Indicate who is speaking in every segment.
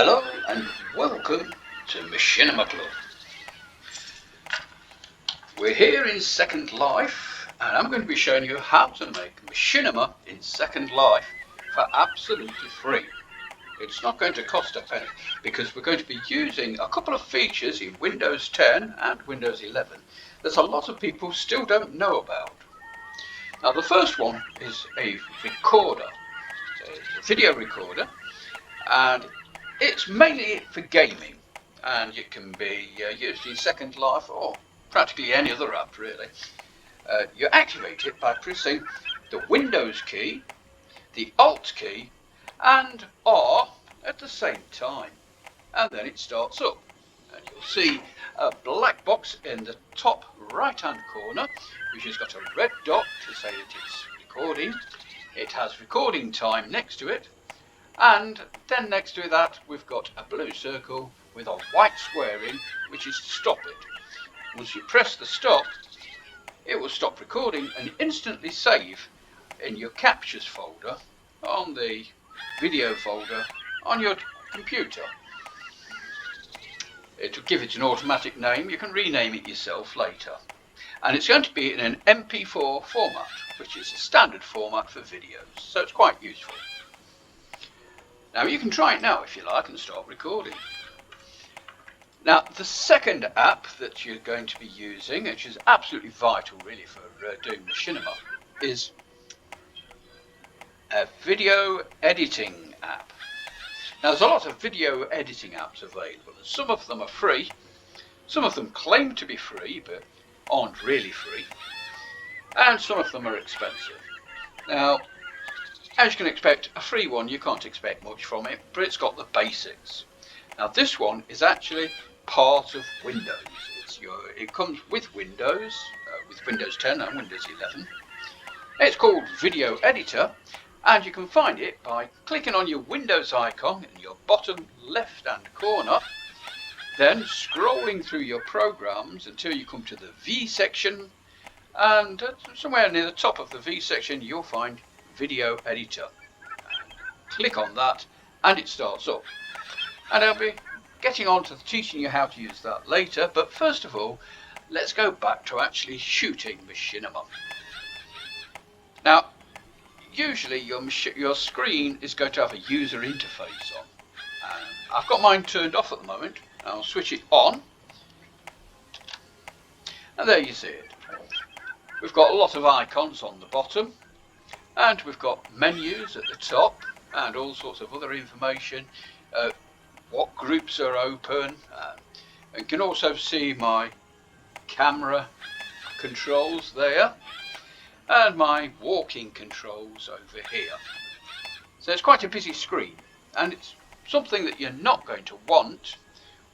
Speaker 1: Hello and welcome to Machinima Club. We're here in Second Life and I'm going to be showing you how to make Machinima in Second Life for absolutely free. It's not going to cost a penny because we're going to be using a couple of features in Windows 10 and Windows 11 that a lot of people still don't know about. Now the first one is a recorder. It's a video recorder, and it's mainly for gaming, and it can be used in Second Life or practically any other app really. You activate it by pressing the Windows key, the Alt key and R at the same time, and then it starts up and you'll see a black box in the top right hand corner which has got a red dot to say that it's recording. It has recording time next to it, and then next to that we've got a blue circle with a white square in, which is to stop it. Once you press the stop, it will stop recording and instantly save in your captures folder on the video folder on your computer. It will give it an automatic name. You can rename it yourself later. And it's going to be in an MP4 format, which is a standard format for videos, so it's quite useful. Now you can try it now if you like and start recording. Now the second app that you're going to be using, which is absolutely vital really for doing Machinima, is a video editing app. Now there's a lot of video editing apps available, and some of them are free, some of them claim to be free but aren't really free, and some of them are expensive. Now as you can expect, a free one, you can't expect much from it, but it's got the basics. Now this one is actually part of Windows. It comes with Windows, with Windows 10 and Windows 11. It's called Video Editor, and you can find it by clicking on your Windows icon in your bottom left hand corner, then scrolling through your programs until you come to the V section, and somewhere near the top of the V section you'll find Video Editor. Click on that and it starts up, and I'll be getting on to teaching you how to use that later, but first of all let's go back to actually shooting Machinima. Now usually your screen is going to have a user interface on, and I've got mine turned off at the moment. I'll switch it on and there you see it. We've got a lot of icons on the bottom, and we've got menus at the top and all sorts of other information, what groups are open, and you can also see my camera controls there and my walking controls over here. So it's quite a busy screen, and it's something that you're not going to want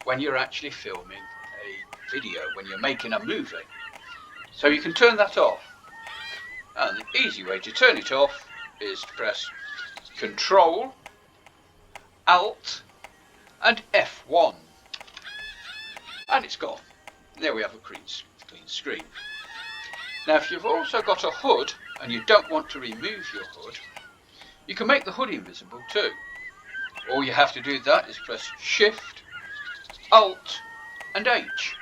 Speaker 1: when you're actually filming a video, when you're making a movie. So you can turn that off. And the easy way to turn it off is to press Control, Alt and F1, and it's gone. There we have a clean screen. Now if you've also got a HUD and you don't want to remove your HUD, you can make the HUD invisible too. All you have to do that is press Shift, Alt and H,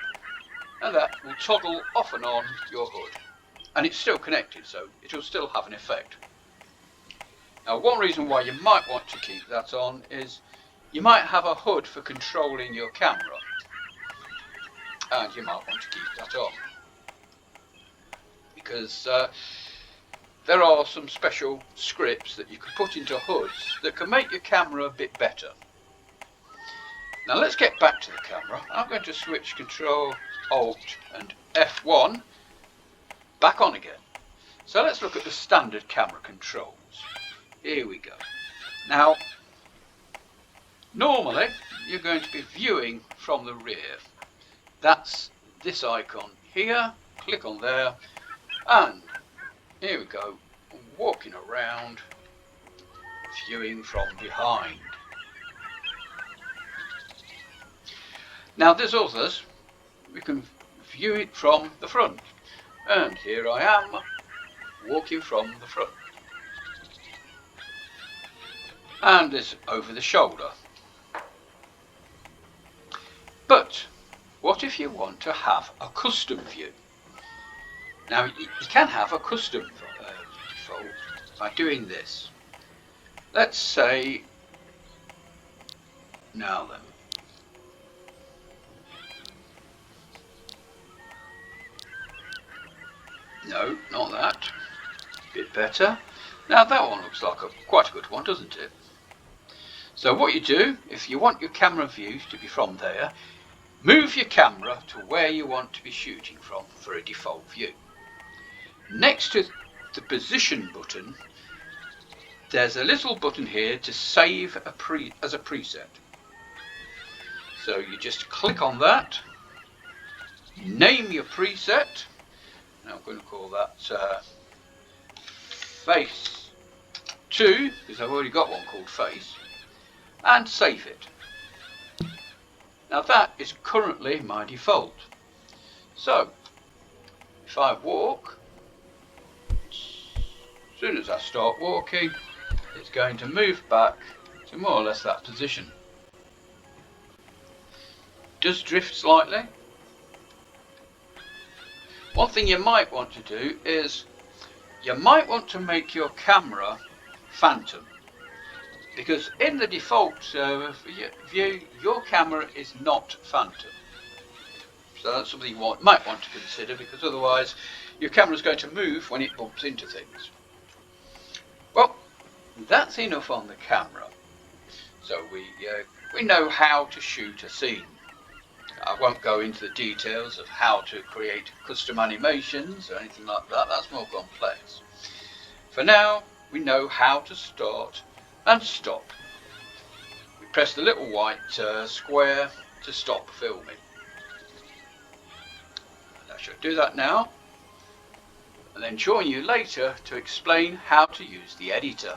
Speaker 1: and that will toggle off and on your HUD. And it's still connected, so it will still have an effect. Now one reason why you might want to keep that on is you might have a HUD for controlling your camera, and you might want to keep that on because there are some special scripts that you can put into HUDs that can make your camera a bit better. Now let's get back to the camera. I'm going to switch Control, Alt and F1 back on again. So let's look at the standard camera controls. Here we go. Now normally you're going to be viewing from the rear. That's this icon here. Click on there and here we go, walking around, viewing from behind. Now there's others, we can view it from the front, and here I am walking from the front. And this over the shoulder. if you want to have a custom view. Now you can have a custom default by doing this. Let's say, now then, no, not that, bit better. Now that one looks like quite a good one, doesn't it? So what you do, if you want your camera views to be from there, move your camera to where you want to be shooting from for a default view. Next to the position button, there's a little button here to save as a preset. So you just click on that, name your preset. Now I'm going to call that Face 2, because I've already got one called Face, and save it. Now that is currently my default. So if I walk, as soon as I start walking, it's going to move back to more or less that position. Does drift slightly. One thing you might want to do is you might want to make your camera phantom, because in the default view your camera is not phantom. So that's something you might want to consider, because otherwise your camera is going to move when it bumps into things. Well, that's enough on the camera. So we know how to shoot a scene. I won't go into the details of how to create custom animations or anything like that. That's more complex. For now, we know how to start and stop. We press the little white square to stop filming. And I shall do that now, and then join you later to explain how to use the editor.